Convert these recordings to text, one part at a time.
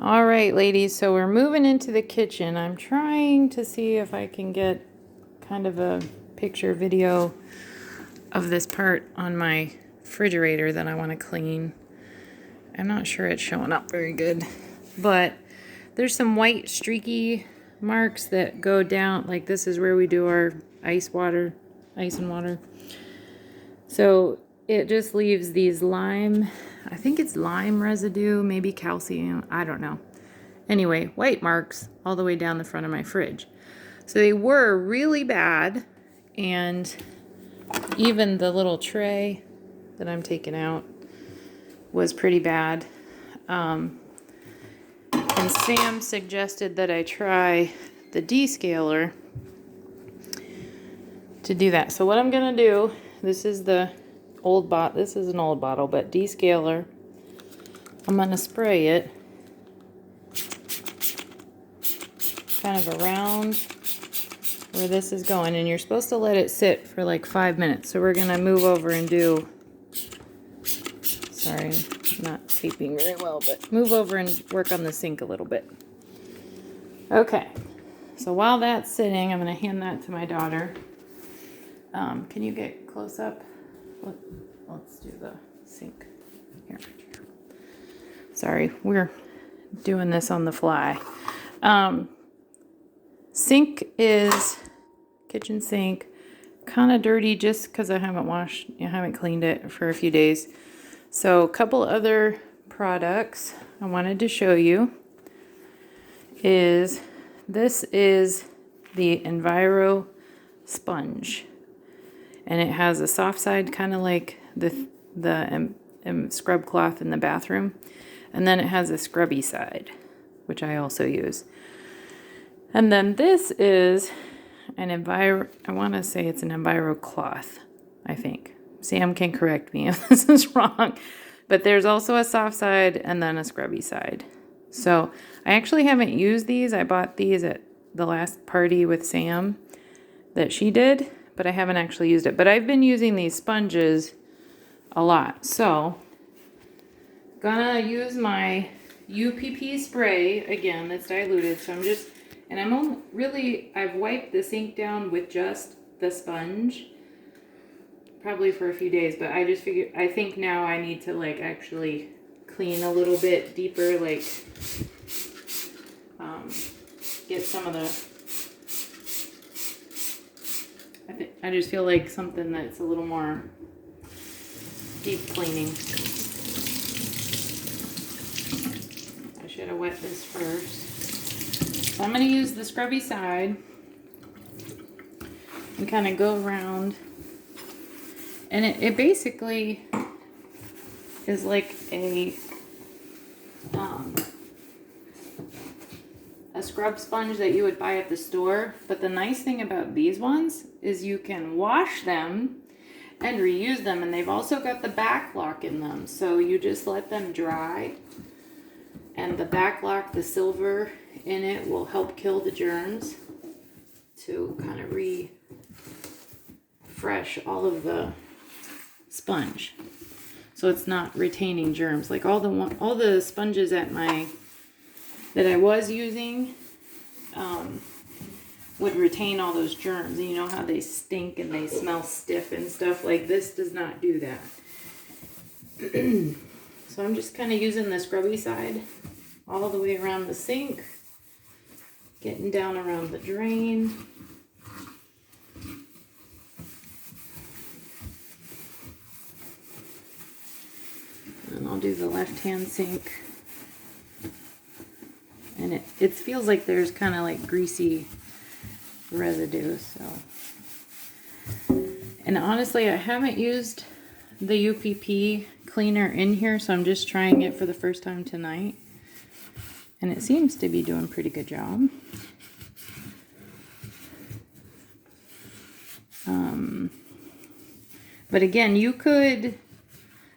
All right, ladies, so we're moving into the kitchen. I'm trying to see if I can get kind of a picture video of this part on my refrigerator that I want to clean. I'm not sure it's showing up very good, but there's some white streaky marks that go down. Like this is where we do our ice and water. So it just leaves these lime, I think it's lime residue, maybe calcium, I don't know. Anyway, white marks all the way down the front of my fridge. So they were really bad, and even the little tray that I'm taking out was pretty bad. And Sam suggested that I try the descaler to do that. So what I'm gonna do, this is an old bottle, but descaler. I'm gonna spray it kind of around where this is going, and you're supposed to let it sit for like 5 minutes. So we're gonna move over and do, sorry, I'm not taping very well, but move over and work on the sink a little bit. Okay, so while that's sitting, I'm gonna hand that to my daughter. Can you get close up? Let's do the sink here. Sorry, we're doing this on the fly. Sink is kitchen sink, kind of dirty just because I haven't cleaned it for a few days. So a couple other products I wanted to show you is this is the Enviro sponge. And it has a soft side, kind of like the scrub cloth in the bathroom. And then it has a scrubby side, which I also use. And then this is an I want to say it's an Enviro cloth, I think. Sam can correct me if this is wrong. But there's also a soft side and then a scrubby side. So I actually haven't used these. I bought these at the last party with Sam that she did, but I haven't actually used it. But I've been using these sponges a lot. So, gonna use my UPP spray again that's diluted. So I've wiped the sink down with just the sponge, probably for a few days, but I think now I need to like actually clean a little bit deeper, like get some of the, I just feel like something that's a little more deep cleaning. I should have wet this first. So I'm going to use the scrubby side and kind of go around. And it basically is like a scrub sponge that you would buy at the store. But the nice thing about these ones is you can wash them and reuse them. And they've also got the back lock in them. So you just let them dry. And the back lock, the silver in it, will help kill the germs to kind of refresh all of the sponge. So it's not retaining germs. Like all the sponges that I was using would retain all those germs. And you know how they stink and they smell stiff and stuff? Like this does not do that. So I'm just kind of using the scrubby side all the way around the sink, getting down around the drain. And I'll do the left-hand sink. And it feels like there's kind of like greasy residue, so. And honestly, I haven't used the UPP cleaner in here, so I'm just trying it for the first time tonight. And it seems to be doing a pretty good job. But again, you could,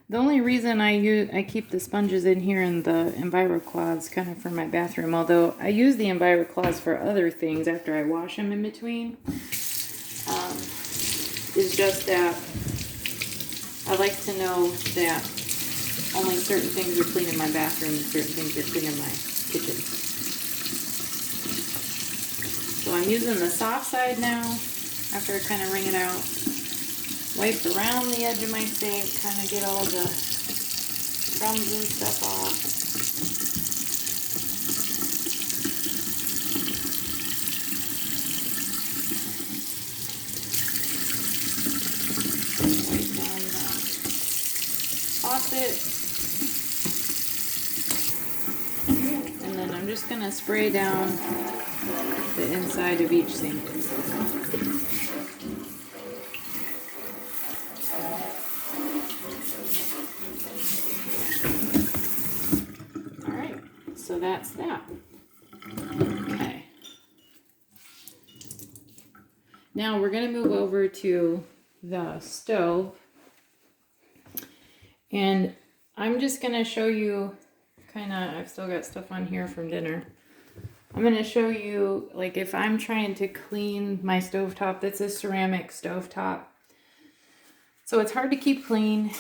the only reason I keep the sponges in here and the Enviro cloths kind of for my bathroom, although I use the Enviro cloths for other things after I wash them in between, is just that I like to know that only certain things are clean in my bathroom and certain things are clean in my kitchen. So I'm using the soft side now after I kind of wring it out. Wipe around the edge of my sink, kind of get all the crumbs and stuff off. Wipe down the faucet. And then I'm just going to spray down the inside of each sink. Alright, so that's that. Okay. Now we're going to move over to the stove. And I'm just going to show you I've still got stuff on here from dinner. I'm going to show you, like, if I'm trying to clean my stovetop. That's a ceramic stovetop. So it's hard to keep clean,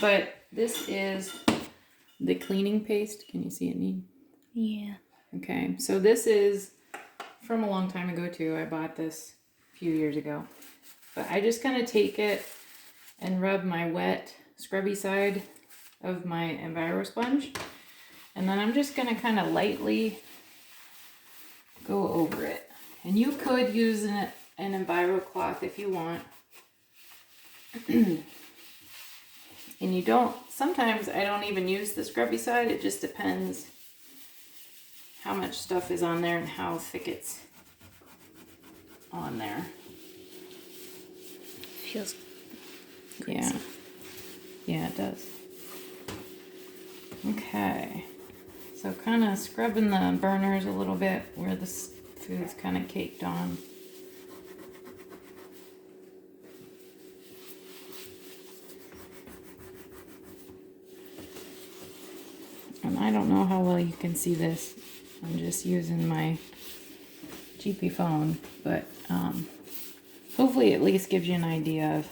but this is the cleaning paste. Can you see it, Neen? Yeah. Okay, so this is from a long time ago too. I bought this a few years ago. But I just kind of take it and rub my wet, scrubby side of my Enviro sponge. And then I'm just going to kind of lightly go over it. And you could use an Enviro cloth if you want. And you don't, sometimes I don't even use the scrubby side. It just depends how much stuff is on there and how thick it's on there. Feels good. Yeah. Yeah, it does. Okay. So kind of scrubbing the burners a little bit where the food's kind of caked on. And I don't know how well you can see this. I'm just using my cheapy phone, but hopefully it at least gives you an idea of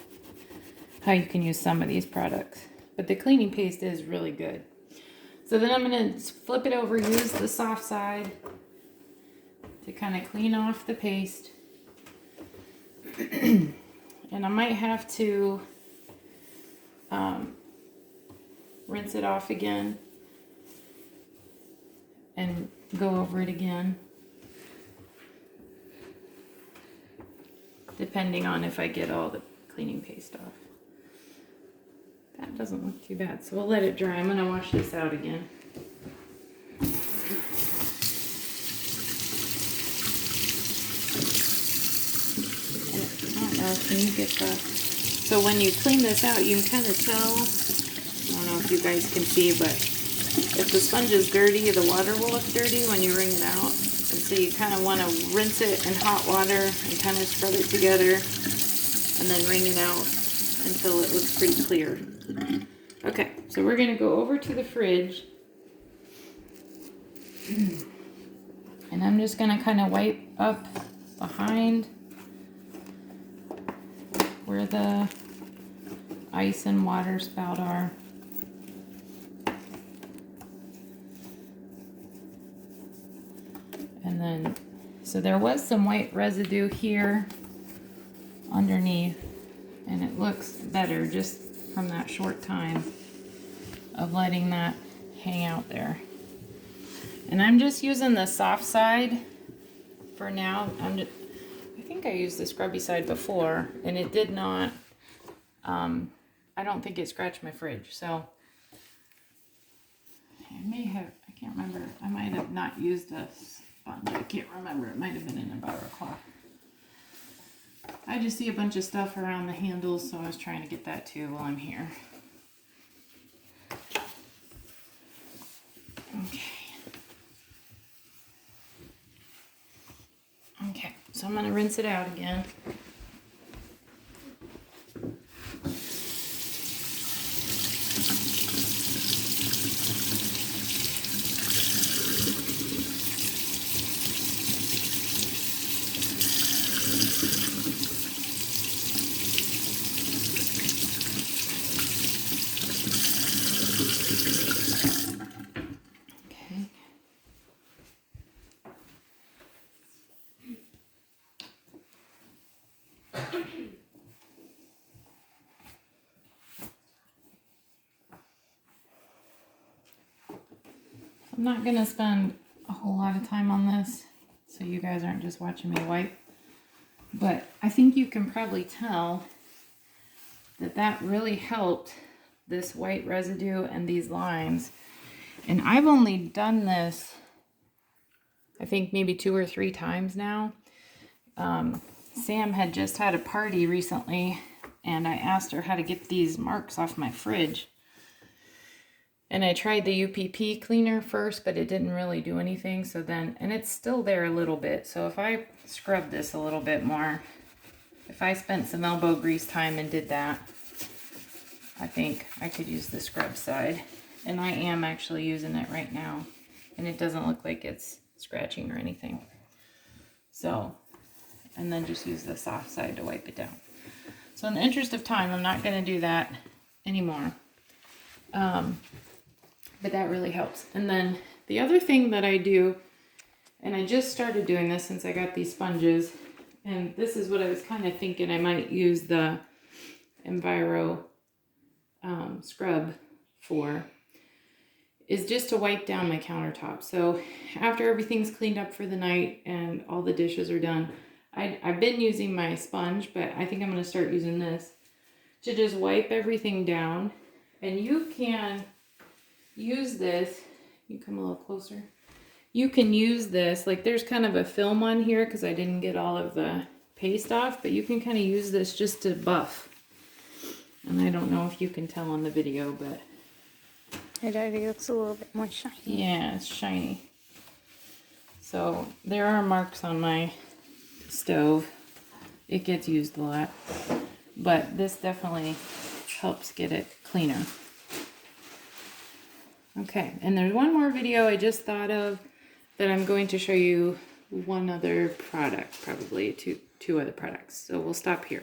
how you can use some of these products. But the cleaning paste is really good. So then I'm going to flip it over, use the soft side to kind of clean off the paste. And I might have to rinse it off again and go over it again, depending on if I get all the cleaning paste off. That doesn't look too bad, so we'll let it dry. I'm going to wash this out again. And I don't know, can you get the... So when you clean this out, you can kind of tell, I don't know if you guys can see, but if the sponge is dirty, the water will look dirty when you wring it out. And so you kind of want to rinse it in hot water and kind of scrub it together and then wring it out until it looks pretty clear. Okay, so we're going to go over to the fridge. And I'm just going to kind of wipe up behind where the ice and water spout are. And then, so there was some white residue here underneath, and it looks better just from that short time of letting that hang out there. And I'm just using the soft side for now. I think I used the scrubby side before, and it did not, I don't think it scratched my fridge, so I may have, I can't remember, I might have not used a sponge, I can't remember, it might have been an Enviro cloth. I just see a bunch of stuff around the handles, so I was trying to get that too while I'm here. Okay. Okay, so I'm going to rinse it out again. I'm not gonna spend a whole lot of time on this, so you guys aren't just watching me wipe. But I think you can probably tell that that really helped this white residue and these lines. And I've only done this, I think maybe 2 or 3 times now. Sam had just had a party recently, and I asked her how to get these marks off my fridge. And I tried the UPP cleaner first, but it didn't really do anything. So then, and it's still there a little bit. So if I scrub this a little bit more, if I spent some elbow grease time and did that, I think I could use the scrub side. And I am actually using it right now. And it doesn't look like it's scratching or anything. So, and then just use the soft side to wipe it down. So in the interest of time, I'm not going to do that anymore. But that really helps. And then the other thing that I do, and I just started doing this since I got these sponges, and this is what I was kind of thinking I might use the Enviro scrub for, is just to wipe down my countertop. So after everything's cleaned up for the night and all the dishes are done, I've been using my sponge, but I think I'm going to start using this to just wipe everything down. And you can use this, you come a little closer. You can use this, like there's kind of a film on here because I didn't get all of the paste off, but you can kind of use this just to buff. And I don't know if you can tell on the video, but It already looks a little bit more shiny. yeah, it's shiny. So there are marks on my stove. It gets used a lot, but this definitely helps get it cleaner. Okay, and there's one more video I just thought of that I'm going to show you one other product, probably two other products. So we'll stop here.